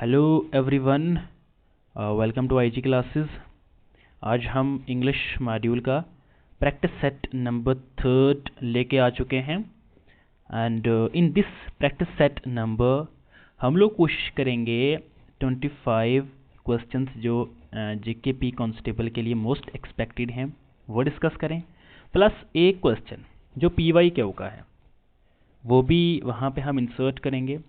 Hello everyone, welcome to IG classes. आज हम English module का प्रैक्टिस सेट नंबर 3 लेके आ चुके हैं। And in this practice set number हम लोग कोशिश करेंगे 25 क्वेश्चंस जो जीके पी कांस्टेबल के लिए मोस्ट एक्सपेक्टेड हैं वो डिस्कस करें, प्लस एक क्वेश्चन जो पीवाई क्यू का है वो भी वहाँ पे हम इंसर्ट करेंगे,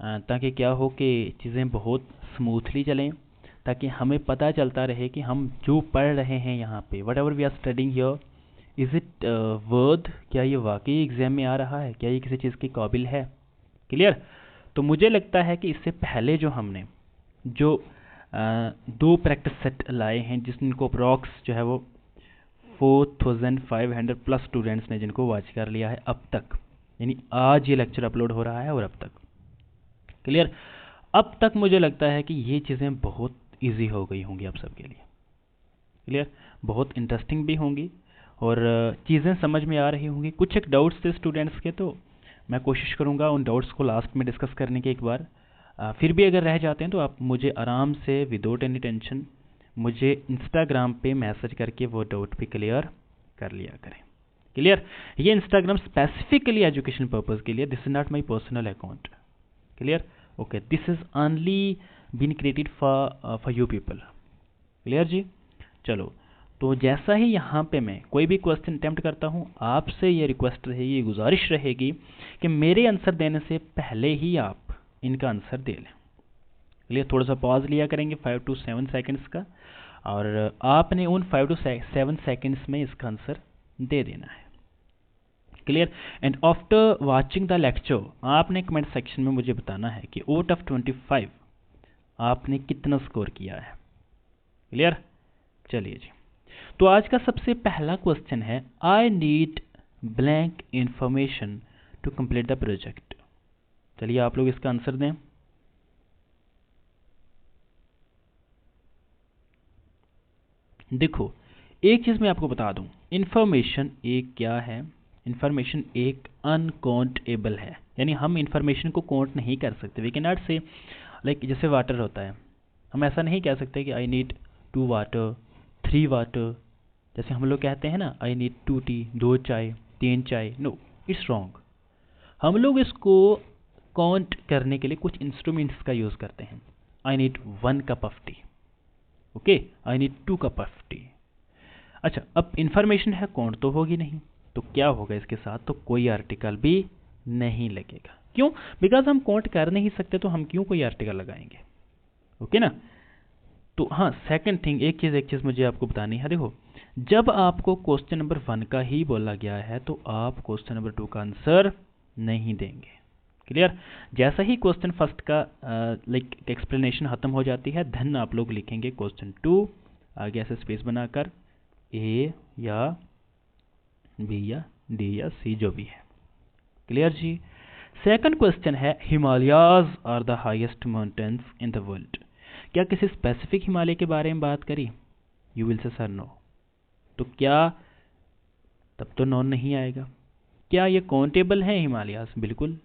ताकि क्या हो कि चीज़ें बहुत स्मूथली चलें, ताकि हमें पता चलता रहे कि हम जो पढ़ रहे हैं यहाँ पे whatever we are studying here, is it worth, क्या ये वाकई एग्ज़ाम में आ रहा है, क्या ये किसी चीज़ के काबिल है। क्लियर। तो मुझे लगता है कि इससे पहले जो हमने जो दो प्रैक्टिस सेट लाए हैं जिनको अप्रॉक्स जो है वो 4500 प्लस स्टूडेंट्स ने जिनको वॉच कर लिया है अब तक, यानी आज ये लेक्चर अपलोड हो रहा है और अब तक। क्लियर। अब तक मुझे लगता है कि ये चीज़ें बहुत इजी हो गई होंगी आप सबके लिए। क्लियर। बहुत इंटरेस्टिंग भी होंगी और चीज़ें समझ में आ रही होंगी। कुछ एक डाउट्स थे स्टूडेंट्स के, तो मैं कोशिश करूँगा उन डाउट्स को लास्ट में डिस्कस करने के एक बार। फिर भी अगर रह जाते हैं तो आप मुझे आराम से विदाउट एनी टेंशन मुझे इंस्टाग्राम पे मैसेज करके वो डाउट भी क्लियर कर लिया करें। क्लियर। ये इंस्टाग्राम स्पेसिफिकली एजुकेशन पर्पज़ के लिए, this is not my personal account. Clear. Okay, this is only been created for you people. Clear जी। चलो, तो जैसा ही यहाँ पे मैं कोई भी क्वेश्चन अटेम्प्ट करता हूँ, आपसे ये रिक्वेस्ट रहेगी, गुजारिश रहेगी कि मेरे आंसर देने से पहले ही आप इनका आंसर दे लें। क्लियर। थोड़ा सा पॉज लिया करेंगे 5 to 7 सेकेंड्स का, और आपने उन 5 to 7 सेकेंड्स में इसका आंसर दे देना है। Clear. And after watching the lecture आपने कमेंट सेक्शन में मुझे बताना है कि आउट ऑफ 25 आपने कितना स्कोर किया है। क्लियर। चलिए जी, तो आज का सबसे पहला क्वेश्चन है, I need blank information to complete the project. चलिए आप लोग इसका आंसर दें। देखो, एक चीज मैं आपको बता दूं, इंफॉर्मेशन एक क्या है, इंफॉर्मेशन एक अनकाउंटेबल है, यानी हम इंफॉर्मेशन को काउंट नहीं कर सकते। वी कैन नॉट से लाइक जैसे वाटर होता है, हम ऐसा नहीं कह सकते कि आई नीड 2 वाटर 3 वाटर, जैसे हम लोग कहते हैं ना आई नीड 2 टी 2 चाय 3 चाय। No, it's wrong. हम लोग इसको काउंट करने के लिए कुछ इंस्ट्रूमेंट्स का यूज़ करते हैं। I need 1 cup of T, okay, I need 2 cup of T. अच्छा, अब इंफॉर्मेशन है, काउंट तो होगी नहीं, तो क्या होगा इसके साथ, तो कोई आर्टिकल भी नहीं लगेगा। क्यों? बिकॉज हम काउंट कर नहीं सकते, तो हम क्यों कोई आर्टिकल लगाएंगे। ओके ना। तो हाँ, सेकंड थिंग, एक चीज़ मुझे आपको बतानी है। देखो, जब आपको क्वेश्चन नंबर 1 का ही बोला गया है तो आप क्वेश्चन नंबर 2 का आंसर नहीं देंगे। क्लियर। जैसा ही क्वेश्चन फर्स्ट का लाइक एक्सप्लेनेशन खत्म हो जाती है, देन आप लोग लिखेंगे क्वेश्चन 2, आगे ऐसे स्पेस बनाकर ए या बी या डी या सी जो भी है। क्लियर जी। सेकंड क्वेश्चन है, Himalayas are the highest mountains in the world. क्या किसी स्पेसिफिक हिमालय के बारे में बात करी? You will say sir no. तो क्या, तब तो नॉन नहीं आएगा। क्या ये काउंटेबल है हिमालयाज? बिल्कुल।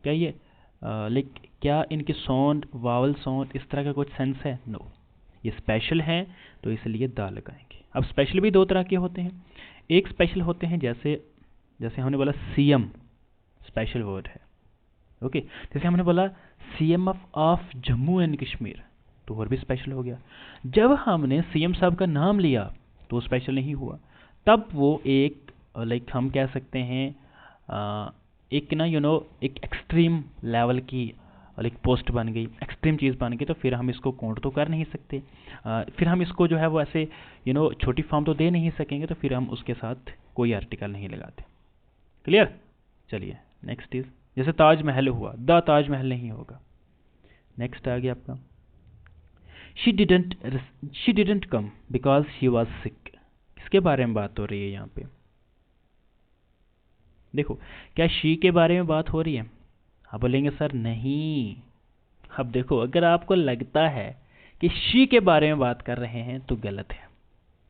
क्या ये लाइक क्या इनकी साउंड, वावल साउंड, इस तरह का कुछ सेंस है? नो। ये स्पेशल हैं तो इसलिए दा लगाएंगे। अब स्पेशल भी दो तरह के होते हैं। एक स्पेशल होते हैं जैसे हमने बोला सीएम स्पेशल वर्ड है, ओके। जैसे हमने बोला CM of Jammu and Kashmir, तो और भी स्पेशल हो गया। जब हमने सीएम साहब का नाम लिया तो स्पेशल नहीं हुआ, तब वो एक लाइक हम कह सकते हैं एक ना एक एक्सट्रीम लेवल की लाइक पोस्ट बन गई, एक्सट्रीम चीज़ बन गई, तो फिर हम इसको काउंट तो कर नहीं सकते। फिर हम इसको जो है वो ऐसे छोटी फॉर्म तो दे नहीं सकेंगे, तो फिर हम उसके साथ कोई आर्टिकल नहीं लगाते। क्लियर। चलिए नेक्स्ट इज, जैसे ताजमहल हुआ, द ताजमहल नहीं होगा। नेक्स्ट आ गया आपका, she didn't come because she was sick. किसके बारे में बात हो रही है यहाँ पे? देखो, क्या शी के बारे में बात हो रही है? आप बोलेंगे सर नहीं। अब देखो, अगर आपको लगता है कि शी के बारे में बात कर रहे हैं तो गलत है।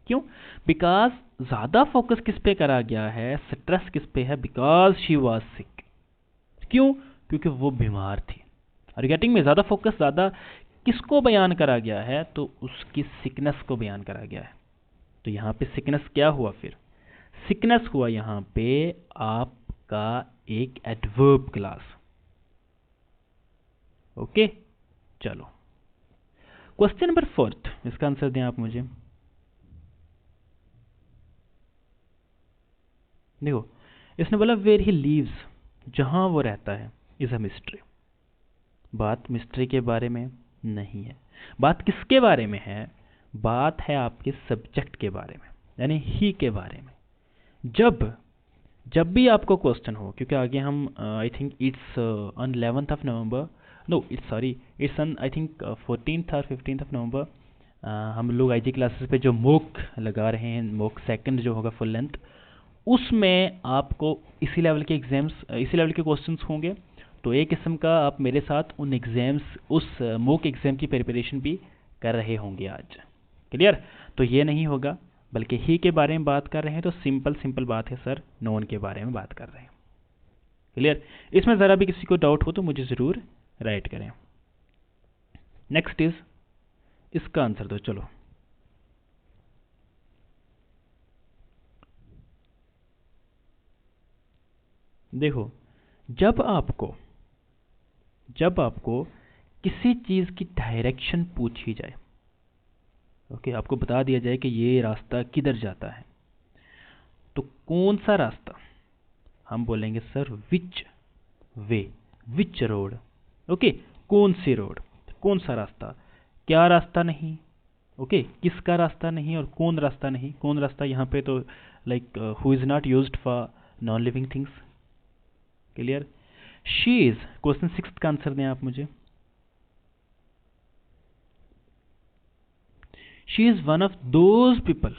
क्यों? बिकॉज ज़्यादा फोकस किस पे करा गया है, स्ट्रेस किस पे है, बिकॉज शी वॉज सिक। क्यों? क्योंकि वो बीमार थी। और गेटिंग में ज़्यादा फोकस ज़्यादा किसको बयान करा गया है, तो उसकी सिकनेस को बयान करा गया है। तो यहाँ पे सिकनेस क्या हुआ, फिर सिकनेस हुआ यहाँ पे आपका एक एडवर्ब क्लास। ओके, चलो क्वेश्चन नंबर 4, इसका आंसर दें आप मुझे। देखो, इसने बोला वेयर ही लीव्स, जहां वो रहता है, इज अ मिस्ट्री। बात मिस्ट्री के बारे में नहीं है, बात किसके बारे में है, बात है आपके सब्जेक्ट के बारे में, यानी ही के बारे में। जब भी आपको क्वेश्चन हो, क्योंकि आगे हम I think it's on 11th of November, no it's sorry, it's on I think 14th और 15th ऑफ नवंबर, हम लोग आईजी क्लासेस पे जो मॉक लगा रहे हैं, मॉक सेकंड जो होगा फुल लेंथ, उसमें आपको इसी लेवल के एग्जाम्स, इसी लेवल के क्वेश्चंस होंगे। तो एक किस्म का आप मेरे साथ उन एग्जाम्स, उस मॉक एग्जाम की प्रिपरेशन भी कर रहे होंगे आज। क्लियर? तो ये नहीं होगा, बल्कि ही के बारे में बात कर रहे हैं, तो सिंपल बात है सर, नॉन के बारे में बात कर रहे हैं। क्लियर? इसमें ज़रा भी किसी को डाउट हो तो मुझे ज़रूर राइट करें। नेक्स्ट इज, इसका आंसर दो। चलो देखो, जब आपको किसी चीज की डायरेक्शन पूछी जाए, ओके, आपको बता दिया जाए कि ये रास्ता किधर जाता है, तो कौन सा रास्ता, हम बोलेंगे sir which way, which road. Okay, कौन सी रोड, कौन सा रास्ता, क्या रास्ता नहीं, ओके, किसका रास्ता नहीं और कौन रास्ता नहीं। कौन रास्ता यहाँ पे तो like who is not used for non living things. Clear? She is, question 6 का आंसर दें आप मुझे। She is one of those people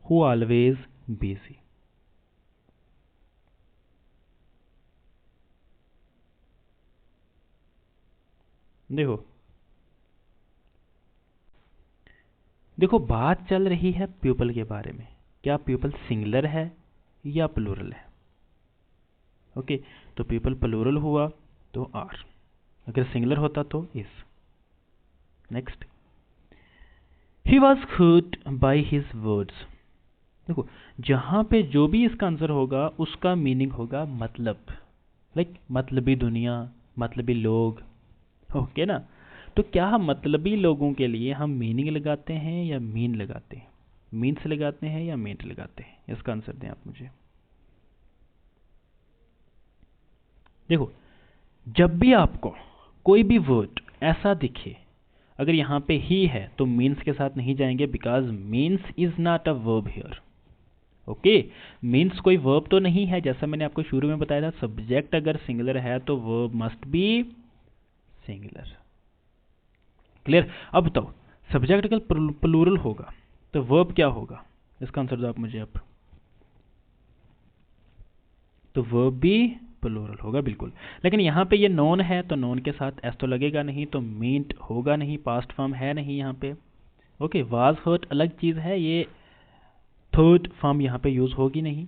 who always busy. देखो बात चल रही है पीपल के बारे में, क्या पीपल सिंगुलर है या प्लूरल है। ओके, तो पीपल प्लूरल हुआ तो आर, अगर सिंगुलर होता तो is. Next, he was hurt by his words. देखो, जहां पे जो भी इसका आंसर होगा उसका मीनिंग होगा मतलब, लाइक मतलबी दुनिया, मतलबी लोग। ओके ना? तो क्या हम मतलबी लोगों के लिए हम मीनिंग लगाते हैं या मीन लगाते हैं, मीन्स लगाते हैं या मीट लगाते हैं, इसका आंसर दें आप मुझे। देखो, जब भी आपको कोई भी वर्ड ऐसा दिखे, अगर यहाँ पे ही है तो मीन्स के साथ नहीं जाएंगे, because means is not a verb here. Okay, means कोई वर्ब तो नहीं है, जैसा मैंने आपको शुरू में बताया था, सब्जेक्ट अगर सिंगुलर है तो verb must be singular. Clear? अब बताओ, सब्जेक्ट अगर प्लूरल होगा तो वर्ब क्या होगा, इसका आंसर दो आप मुझे अब। तो वर्ब भी प्लूरल होगा, बिल्कुल। लेकिन यहाँ पे ये नॉन है तो नॉन के साथ एस तो लगेगा नहीं, तो मीट होगा नहीं, पास्ट फॉर्म है नहीं यहाँ पे। ओके, वाज हर्ट अलग चीज है, ये थर्ड फॉर्म यहाँ पे यूज होगी नहीं।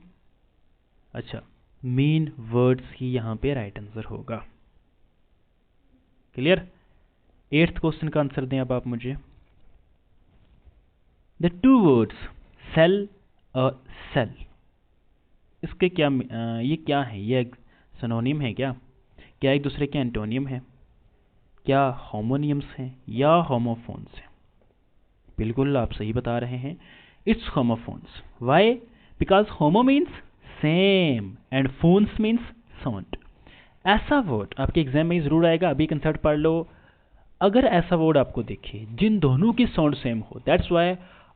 अच्छा, मीन वर्ड्स ही यहाँ पे राइट आंसर होगा। क्लियर? 8th क्वेश्चन का आंसर दें अब आप मुझे। द टू वर्ड्स सेल और सेल, इसके क्या ये क्या है, ये सिनोनिम है क्या एक दूसरे के एंटोनियम है, क्या होमोनियम्स हैं या होमोफोन्स हैं? बिल्कुल आप सही बता रहे हैं, it's homophones. Why? Because homo means same and phones means sound. ऐसा वर्ड आपके एग्जाम में जरूर आएगा, अभी कंसेप्ट पढ़ लो। अगर ऐसा वर्ड आपको दिखे जिन दोनों की साउंड सेम हो, that's why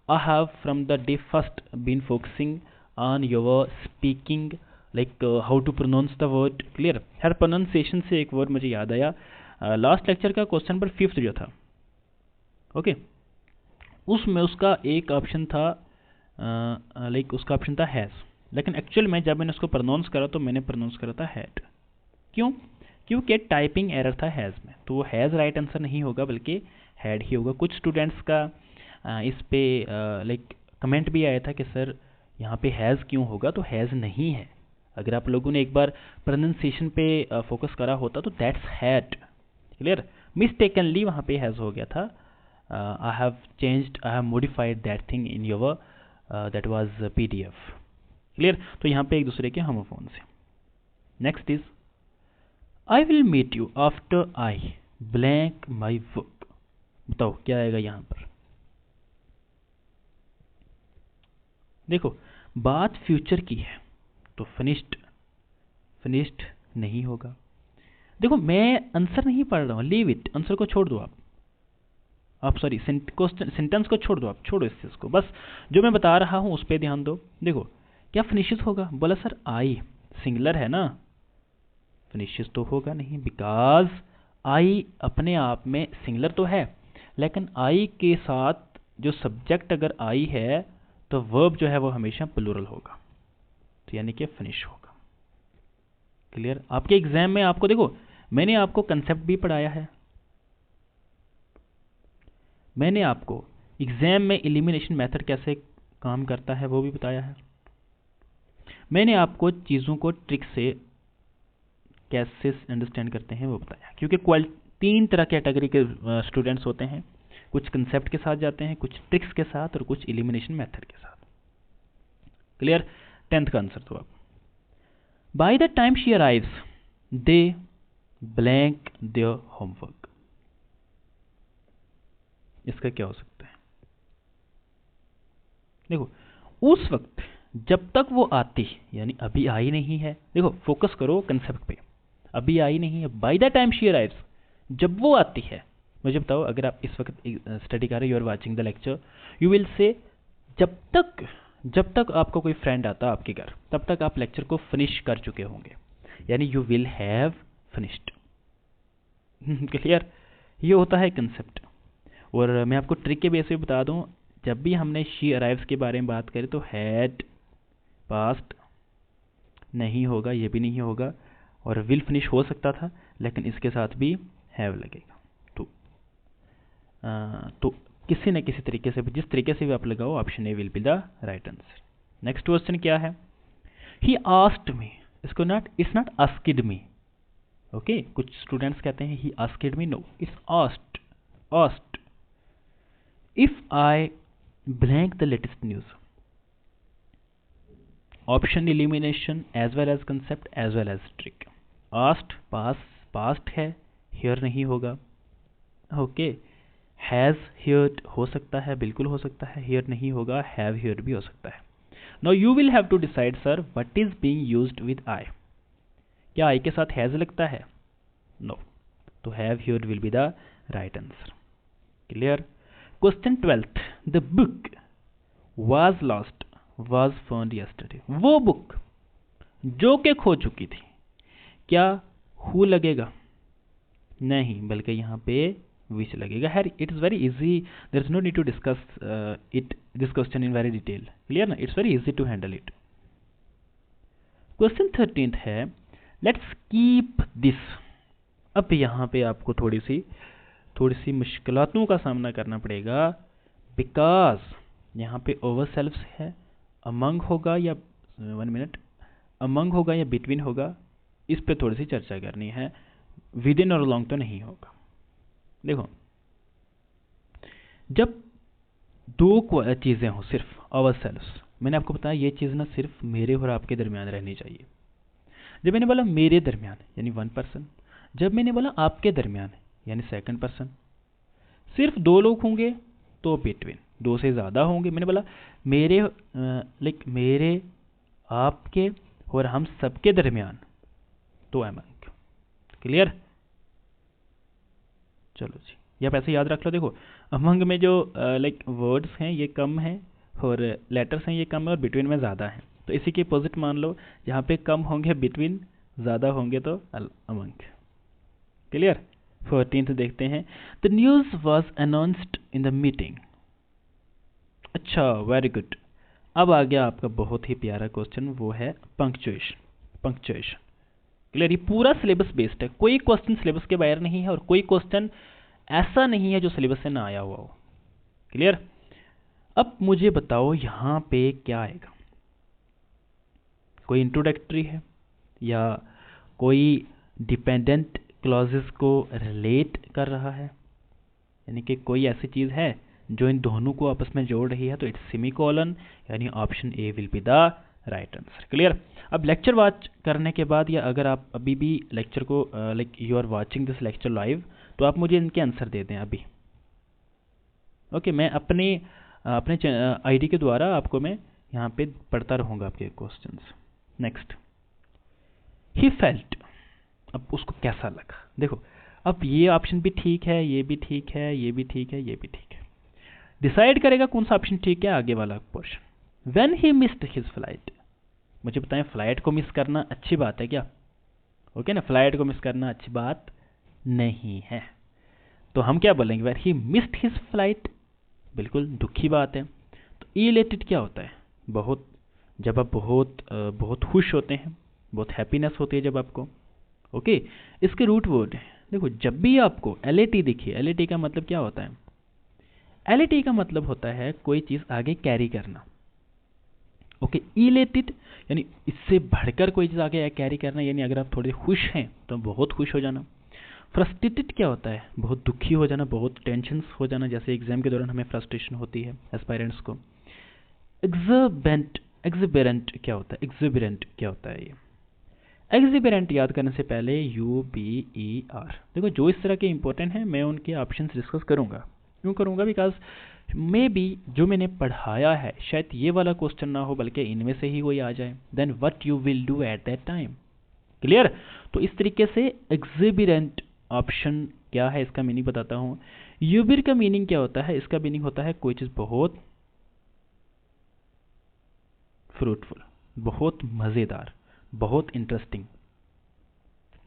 I have from the day first been focusing on your speaking, like how to pronounce the word. Clear? हर प्रोनाउंसिएशन से एक वर्ड मुझे याद आया, लास्ट लेक्चर का क्वेश्चन नंबर 5 जो था, ओके, उसमें उसका एक ऑप्शन था, लाइक उसका ऑप्शन था हैज़, लेकिन एक्चुअल में जब मैंने उसको प्रोनाउंस करा तो मैंने प्रोनाउंस करा था हैड। क्यों? क्योंकि टाइपिंग एरर था हैज़ में, तो वो हैज़ राइट आंसर नहीं होगा बल्कि हैड ही होगा। कुछ स्टूडेंट्स का इस पे लाइक कमेंट भी आया था कि सर यहाँ पे हैज़ क्यों होगा, तो हैज़ नहीं है, अगर आप लोगों ने एक बार प्रोनाउंसिएशन पे फोकस करा होता तो दैट्स हैड, क्लियर, मिस्टेकनली वहाँ पे हैज़ हो गया था. I have modified that thing in your that was PDF, clear. तो यहाँ पे एक दूसरे के होमोफोन से. Next is I will meet you after I blank my work. बताओ क्या आएगा यहाँ पर. देखो बात फ्यूचर की है तो फिनिश्ड नहीं होगा. देखो मैं आंसर नहीं पढ़ रहा हूँ, लीव इट, आंसर को छोड़ दो आप सॉरी सेंटेंस को छोड़ दो, आप छोड़ो इस चीज़ को, बस जो मैं बता रहा हूँ उस पर ध्यान दो. देखो क्या फिनिशेस होगा, बोला सर आई सिंगुलर है ना, फिनिशेस तो होगा नहीं, बिकॉज आई अपने आप में सिंगुलर तो है, लेकिन आई के साथ जो सब्जेक्ट अगर आई है तो वर्ब जो है वो हमेशा प्लूरल होगा, तो यानी कि फिनिश होगा. क्लियर. आपके एग्जाम में आपको देखो मैंने आपको कंसेप्ट भी पढ़ाया है, मैंने आपको एग्जाम में एलिमिनेशन मेथड कैसे काम करता है वो भी बताया है, मैंने आपको चीज़ों को ट्रिक से कैसे अंडरस्टैंड करते हैं वो बताया. क्योंकि 3 तरह कैटेगरी के स्टूडेंट्स होते हैं, कुछ कंसेप्ट के साथ जाते हैं, कुछ ट्रिक्स के साथ और कुछ एलिमिनेशन मेथड के साथ. क्लियर. 10th का आंसर तो आप by the time she arrives they blank their homework. इसका क्या हो सकता है. देखो उस वक्त जब तक वो आती, यानी अभी आई नहीं है, देखो फोकस करो कंसेप्ट पे, अभी आई नहीं है. By the time she arrives, जब वो आती है. मुझे बताओ अगर आप इस वक्त स्टडी कर रहे हो, you are watching the lecture, you will say जब तक आपको कोई फ्रेंड आता आपके घर तब तक आप लेक्चर को फिनिश कर चुके होंगे, यानी you will have finished. Clear. ये होता है कंसेप्ट. और मैं आपको ट्रिक के बेस पे बता दूं, जब भी हमने शी अराइव्स के बारे में बात करी तो हैड पास्ट नहीं होगा, ये भी नहीं होगा, और विल फिनिश हो सकता था लेकिन इसके साथ भी हैव लगेगा. तो किसी न किसी तरीके से, जिस तरीके से भी आप लगाओ, option A will be the right answer. Next question क्या है. ही आस्क्ड मी, इसको it's not asked me. Okay, कुछ स्टूडेंट्स कहते हैं he asked me, no, it's asked. If I blank the latest news. Option elimination as well as concept as well as trick. Asked past है, here नहीं होगा. Okay, has heard हो सकता है, बिल्कुल हो सकता है, हियर नहीं होगा, हैव हियर्ड भी हो सकता है. Now you will have to decide sir what is being used with I. क्या आई के साथ हैज़ लगता है? नो, तो have heard will be the right answer. Clear. Question 12th, the book was lost was found yesterday. वो book जो के खो चुकी थी, क्या हु लगेगा? नहीं, बल्कि यहाँ पे विच लगेगा. है it is very easy, there is no need to discuss this question in very detail. Clear ना, it's very easy to handle it. Question 13th है लेट्स कीप दिस. अब यहाँ पे आपको थोड़ी सी मुश्किलातों का सामना करना पड़ेगा, बिकॉज यहाँ पे ओवर सेल्फ है, अमंग होगा या 1 मिनट, अमंग होगा या बिटवीन होगा, इस पे थोड़ी सी चर्चा करनी है. विद इन और लॉन्ग तो नहीं होगा. देखो जब 2 चीज़ें हो सिर्फ अवर सेल्फ, मैंने आपको बताया ये चीज़ ना सिर्फ मेरे और आपके दरमियान रहनी चाहिए. जब मैंने बोला मेरे दरमियान यानी 1 पर्सन, जब मैंने बोला आपके दरमियान यानी 2nd पर्सन, सिर्फ 2 लोग होंगे तो बिटवीन, 2 से ज़्यादा होंगे, मैंने बोला मेरे मेरे आपके और हम सबके दरमियान तो अमंग. क्लियर. चलो जी, ये आप ऐसे याद रख लो. देखो अमंग में जो वर्ड्स हैं ये कम हैं और लेटर्स हैं ये कम है और बिटवीन में ज़्यादा हैं, तो इसी के अपोजिट मान लो, जहाँ पे कम होंगे बिटवीन, ज़्यादा होंगे तो अमंग. क्लियर. 14th देखते हैं. The news was announced in the meeting. अच्छा, वेरी गुड. अब आ गया आपका बहुत ही प्यारा क्वेश्चन, वो है पंक्चुएशन. क्लियर. ये पूरा सिलेबस बेस्ड है, कोई क्वेश्चन सिलेबस के बाहर नहीं है और कोई क्वेश्चन ऐसा नहीं है जो सिलेबस से ना आया हुआ हो. क्लियर. अब मुझे बताओ यहाँ पे क्या आएगा. कोई इंट्रोडक्टरी है या कोई डिपेंडेंट क्लॉजेस को रिलेट कर रहा है, यानी कि कोई ऐसी चीज़ है जो इन दोनों को आपस में जोड़ रही है, तो इट्स सेमीकोलन, यानी option A will be the right answer. Clear. अब लेक्चर वॉच करने के बाद या अगर आप अभी भी लेक्चर को like you are watching this lecture live, तो आप मुझे इनके आंसर दे दें अभी। ओके, मैं अपने आईडी के द्वारा आपको मैं यहाँ पे पढ़ता रहूँगा आपके क्वेश्चंस। नेक्स्ट, ही फेल्ट, अब उसको कैसा लगा। देखो अब ये ऑप्शन भी ठीक है, ये भी ठीक है, ये भी ठीक है, ये भी ठीक है। डिसाइड करेगा कौन सा ऑप्शन ठीक है आगे वाला portion. When he missed his flight, मुझे बताएं फ्लाइट को मिस करना अच्छी बात है क्या? ओके ना, फ्लाइट को मिस करना अच्छी बात नहीं है, तो हम क्या बोलेंगे? When he missed his flight, बिल्कुल दुखी बात है। तो इलेटेड क्या होता है? बहुत, जब आप बहुत खुश होते हैं, बहुत हैप्पीनेस होती है जब आपको। ओके, इसके रूट वर्ड है, देखो जब भी आपको एलएटी दिखिए, एलएटी का मतलब क्या होता है? एलएटी का मतलब होता है कोई चीज़ आगे कैरी करना। ओके, इलेटेड यानी इससे बढ़कर कोई चीज़ आगे कैरी करना, यानी अगर आप थोड़े खुश हैं तो बहुत खुश हो जाना। फ्रस्ट्रेटेड क्या होता है? बहुत दुखी हो जाना, बहुत टेंशन हो जाना, जैसे एग्जाम के दौरान हमें फ्रस्ट्रेशन होती है एस्पायरेंट्स को। एक्सिबेरेंट क्या होता है? एक्सिबेरेंट क्या होता है? ये एक्सिबेरेंट याद करने से पहले UBER, देखो जो इस तरह के इंपॉर्टेंट हैं मैं उनके ऑप्शंस डिस्कस करूंगा। क्यों करूंगा? बिकॉज मे बी जो मैंने पढ़ाया है शायद ये वाला क्वेश्चन ना हो, बल्कि इनमें से ही कोई आ जाए। Then what you will do at that time. Clear. तो इस तरीके से एक्सिबेरेंट ऑप्शन क्या है इसका मीनिंग बताता हूँ। यूबिर का मीनिंग क्या होता है? इसका मीनिंग होता है कोई चीज़ बहुत फ्रूटफुल, बहुत मज़ेदार, बहुत इंटरेस्टिंग।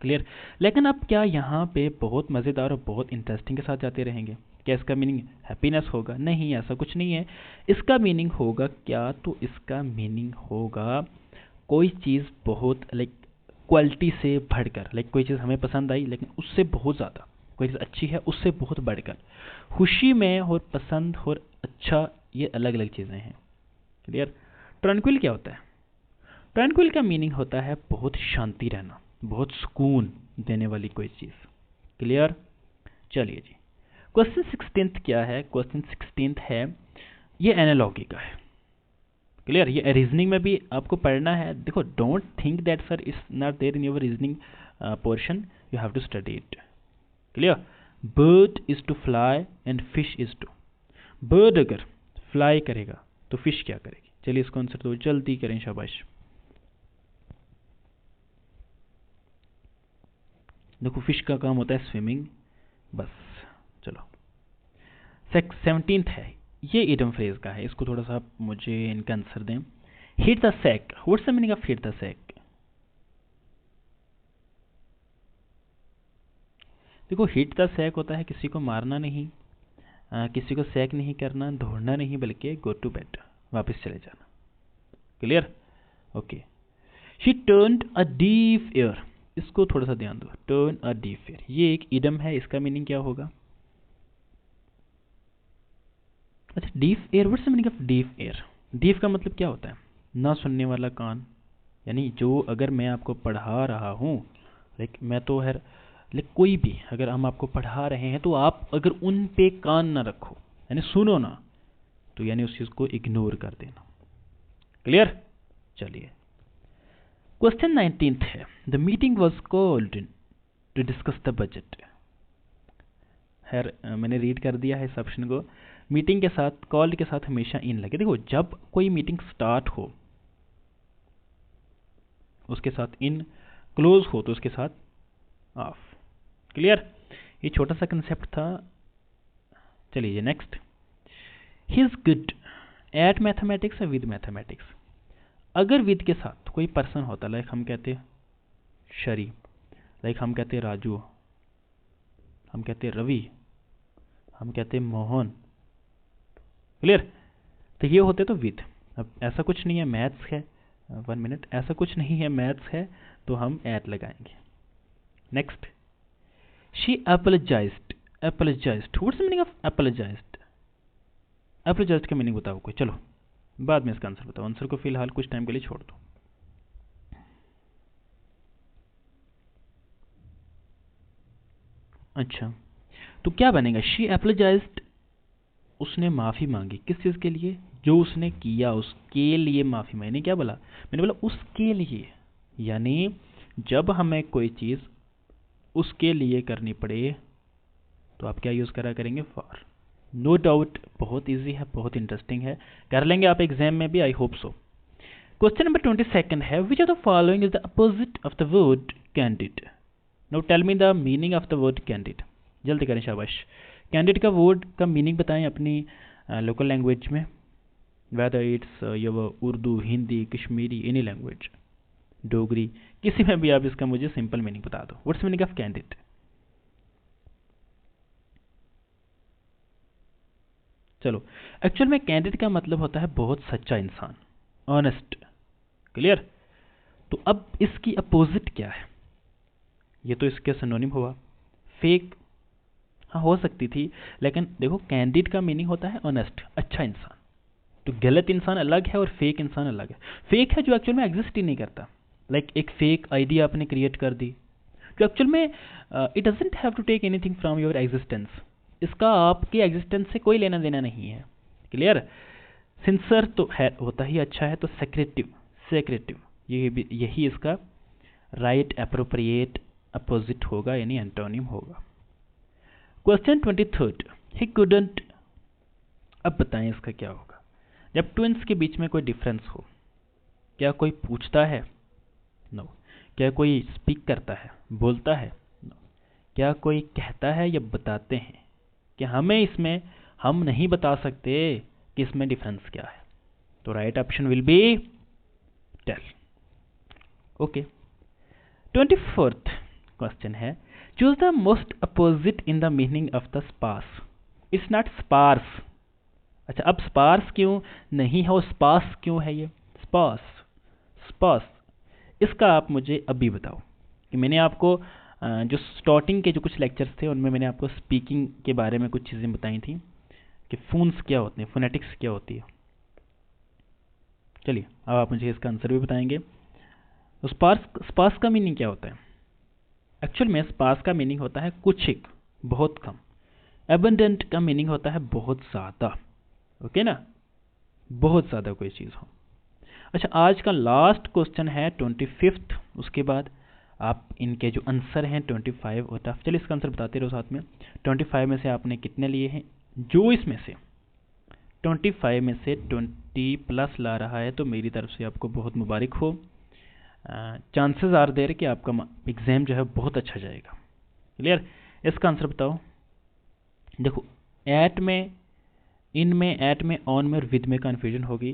क्लियर। लेकिन अब क्या यहाँ पे बहुत मज़ेदार और बहुत इंटरेस्टिंग के साथ जाते रहेंगे? क्या इसका मीनिंग हैप्पीनेस होगा? नहीं, ऐसा कुछ नहीं है। इसका मीनिंग होगा क्या? तो इसका मीनिंग होगा कोई चीज़ बहुत लाइक क्वालिटी से बढ़कर, लाइक कोई चीज़ हमें पसंद आई लेकिन उससे बहुत ज़्यादा, कोई चीज़ अच्छी है उससे बहुत बढ़कर। खुशी में और पसंद और अच्छा ये अलग अलग चीज़ें हैं। क्लियर। ट्रैंक्विल क्या होता है? ट्रैंक्विल का मीनिंग होता है बहुत शांति रहना, बहुत सुकून देने वाली कोई चीज़। क्लियर। चलिए जी, क्वेश्चन 16 क्या है? क्वेश्चन 16 है, ये एनालॉगी का है। क्लियर। ये रीजनिंग में भी आपको पढ़ना है। देखो don't think that sir is not there in your reasoning portion, you have to study it. Clear. Bird is to fly and fish is to, bird अगर फ्लाई करेगा तो फिश क्या करेगी? चलिए इसको आंसर दो, जल्दी करें, शाबाश। देखो फिश का काम होता है स्विमिंग, बस। चलो 17th है, ये इडम फ्रेज का है, इसको थोड़ा सा आप मुझे इनका आंसर दें। Hit the sack, what's the meaning of hit the sack? देखो हिट द सैक होता है किसी को मारना नहीं, किसी को सैक नहीं करना, दौड़ना नहीं, बल्कि गो टू बेड, वापस चले जाना। Clear. Okay. She turned a deaf air, इसको थोड़ा सा ध्यान दो, टर्न अ डीफ एयर, ये एक इडम है, इसका मीनिंग क्या होगा? अच्छा, deaf air, what's the meaning of deaf air? Deaf का मतलब क्या होता है? ना सुनने वाला कान, यानी जो अगर मैं आपको पढ़ा रहा हूँ, लाइक मैं तो हर लाइक कोई भी अगर हम आपको पढ़ा रहे हैं तो आप अगर उन पे कान ना रखो, यानी सुनो ना, तो यानी उस चीज़ को इग्नोर कर देना। क्लियर। चलिए क्वेश्चन 19 है, the meeting was called to discuss the budget. खैर मैंने रीड कर दिया है इस ऑप्शन को। मीटिंग के साथ, कॉल्ड के साथ हमेशा इन लगे। देखो जब कोई मीटिंग स्टार्ट हो उसके साथ इन, क्लोज हो तो उसके साथ ऑफ। क्लियर। ये छोटा सा कंसेप्ट था। चलिए next, he is good at mathematics या विद मैथमेटिक्स। अगर विद के साथ कोई पर्सन होता, लाइक हम कहते हैं शरी, लाइक हम कहते हैं राजू, हम कहते हैं रवि, हम कहते हैं मोहन। क्लियर। तो ये होते तो विद। अब ऐसा कुछ नहीं है मैथ्स है, 1 मिनट, ऐसा कुछ नहीं है मैथ्स है तो हम एट लगाएंगे। Next, she apologized, apologized, what's the meaning of apologized? Apologized का मीनिंग बताओ कोई, चलो बाद में इसका आंसर बताओ, आंसर को फिलहाल कुछ टाइम के लिए छोड़ दो। अच्छा, तो क्या बनेगा? शी एपोलोजाइज्ड, उसने माफ़ी मांगी। किस चीज़ के लिए? जो उसने किया उसके लिए माफ़ी। मैंने क्या बोला? मैंने बोला उसके लिए, यानी जब हमें कोई चीज़ उसके लिए करनी पड़े तो आप क्या यूज़ करा करेंगे? फॉर। नो डाउट बहुत इजी है, बहुत इंटरेस्टिंग है, कर लेंगे आप एग्जाम में भी, I hope so. Question number 22 है, which of the following is the opposite of the word candid? Now tell me the meaning of the word candid. जल्दी करें, शाबाश। कैंडिड का वर्ड का मीनिंग बताएं अपनी लोकल लैंग्वेज में, whether it's your Urdu, Hindi, Kashmiri, any language, Dogri, किसी में भी आप इसका मुझे सिंपल मीनिंग बता दो। What's meaning of candid? चलो, एक्चुअल में कैंडिड का मतलब होता है बहुत सच्चा इंसान, ऑनेस्ट। क्लियर? तो अब इसकी अपोजिट क्या है? ये तो इसके सिनोनिम हुआ। फेक, हाँ हो सकती थी, लेकिन देखो कैंडिड का मीनिंग होता है ऑनेस्ट, अच्छा इंसान। तो गलत इंसान अलग है और फेक इंसान अलग है। फेक है जो एक्चुअल में एग्जिस्ट ही नहीं करता, लाइक एक फेक आईडी आपने क्रिएट कर दी, जो एक्चुअल में it doesn't have to take anything from your existence, इसका आपके एग्जिस्टेंस से कोई लेना देना नहीं है। क्लियर? सिंसर तो है, होता ही अच्छा है, तो सेक्रेटिव, सेक्रेटिव यही इसका राइट अप्रोप्रिएट अपोजिट होगा, यानी एंटोनिम होगा। Question 23, he couldn't. अब बताएं इसका क्या होगा? जब ट्विंस के बीच में कोई डिफरेंस हो, क्या कोई पूछता है? नो। क्या कोई स्पीक करता है, बोलता है? नो। क्या कोई कहता है या बताते हैं? कि हमें इसमें, हम नहीं बता सकते कि इसमें डिफरेंस क्या है, तो right option will be tell. Okay. 24th question है, choose the most opposite in the meaning of the sparse. It's not sparse. अच्छा, अब स्पार्स क्यों नहीं है और स्पार्स क्यों है? ये स्पार्स, स्पार्स, इसका आप मुझे अभी बताओ। कि मैंने आपको जो स्टार्टिंग के जो कुछ लेक्चर्स थे उनमें मैंने आपको स्पीकिंग के बारे में कुछ चीज़ें बताई थी कि फोन्स क्या होते हैं, फोनेटिक्स क्या होती है। चलिए, अब आप मुझे इसका आंसर भी बताएंगे। तो स्पार्स का मीनिंग क्या होता है? एक्चुअल में स्पार्स का मीनिंग होता है कुछ एक, बहुत कम। एबंडेंट का मीनिंग होता है बहुत ज़्यादा। ओके ना, बहुत ज़्यादा कोई चीज़ हो। अच्छा, आज का लास्ट क्वेश्चन है 25th, उसके बाद आप इनके जो आंसर हैं 25 और टफ। चलिए इसका आंसर बताते रहो साथ में। 25 में से आपने कितने लिए हैं? जो इसमें से 25 में से 20 प्लस ला रहा है तो मेरी तरफ से आपको बहुत मुबारक हो। चांसेस आर देयर कि आपका एग्ज़ाम जो है बहुत अच्छा जाएगा। क्लियर? इसका आंसर बताओ। देखो, एट में, इन में, एट में, ऑन में और विद में कन्फ्यूजन होगी,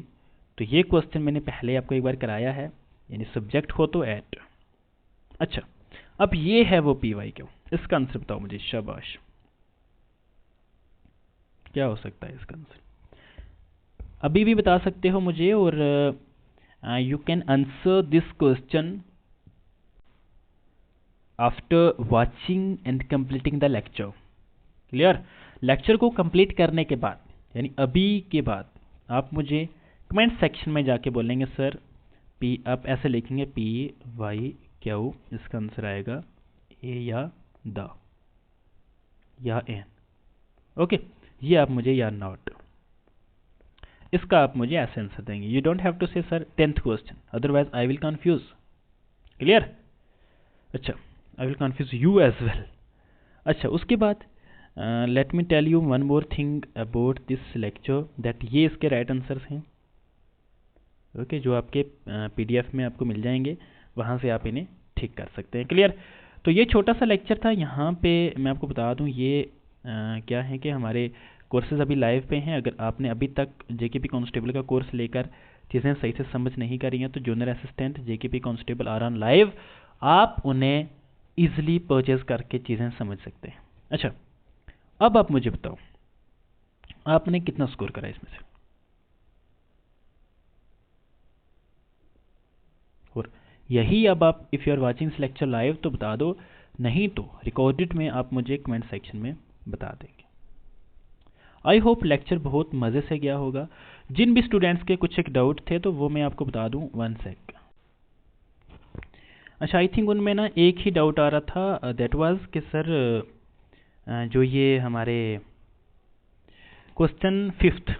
तो ये क्वेश्चन मैंने पहले आपको एक बार कराया है, यानी सब्जेक्ट हो तो एट। अच्छा, अब ये है वो पी वाई क्यों, इसका आंसर बताओ मुझे, शाबाश। क्या हो सकता है इसका आंसर? अभी भी बता सकते हो मुझे, और you can answer this question after watching and completing the lecture. Clear? Lecture को कंप्लीट करने के बाद, यानी अभी के बाद, आप मुझे कमेंट सेक्शन में जाके बोलेंगे सर पी, आप ऐसे लिखेंगे पी वाई क्यू, इसका आंसर आएगा ए या द या एन। ओके, ये आप मुझे या नॉट, इसका आप मुझे ऐसे आंसर देंगे। You don't have to say sir 10th question, otherwise I will confuse. Clear? अच्छा, I will confuse you as well. अच्छा, उसके बाद let me tell you one more thing about this lecture, that ये इसके right answers हैं। Okay, जो आपके PDF में आपको मिल जाएंगे, वहाँ से आप इन्हें ठीक कर सकते हैं। क्लियर? तो ये छोटा सा लेक्चर था। यहाँ पे मैं आपको बता दूँ, ये क्या है कि हमारे कोर्सेज अभी लाइव पे हैं। अगर आपने अभी तक जेकेपी कांस्टेबल का कोर्स लेकर चीज़ें सही से समझ नहीं करी हैं तो junior assistant JKP constable are on live, आप उन्हें ईजिली परचेज करके चीज़ें समझ सकते हैं। अच्छा, अब आप मुझे बताओ, आपने कितना स्कोर करा इसमें से? और यही अब आप, if you are watching this lecture live तो बता दो, नहीं तो रिकॉर्डेड में आप मुझे कमेंट सेक्शन में बता देंगे। आई होप लेक्चर बहुत मज़े से गया होगा। जिन भी स्टूडेंट्स के कुछ एक डाउट थे तो वो मैं आपको बता दूं, 1 सेक। अच्छा, आई थिंक उनमें ना एक ही डाउट आ रहा था, दैट वाज कि सर जो ये हमारे क्वेश्चन 5th,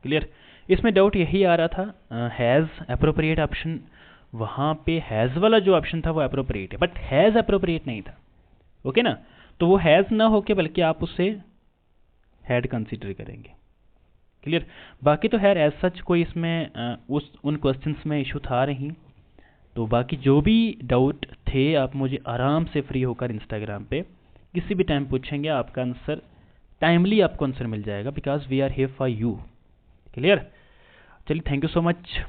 क्लियर, इसमें डाउट यही आ रहा था, हैज़ अप्रोप्रिएट ऑप्शन, वहाँ पे हैज़ वाला जो ऑप्शन था वो अप्रोप्रिएट है, बट हैज़ अप्रोप्रिएट नहीं था, ओके ना। तो वो हैज़ ना होके बल्कि आप उसे हैड कंसीडर करेंगे, क्लियर। बाकी तो खैर एज सच कोई इसमें उन क्वेश्चंस में इशू था नहीं। तो बाकी जो भी डाउट थे आप मुझे आराम से फ्री होकर इंस्टाग्राम पे किसी भी टाइम पूछेंगे, आपका आंसर टाइमली आपको आंसर मिल जाएगा, because we are here for you, clear. चलिए, थैंक यू सो मच,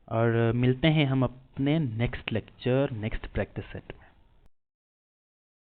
और मिलते हैं हम अपने next lecture, next practice set.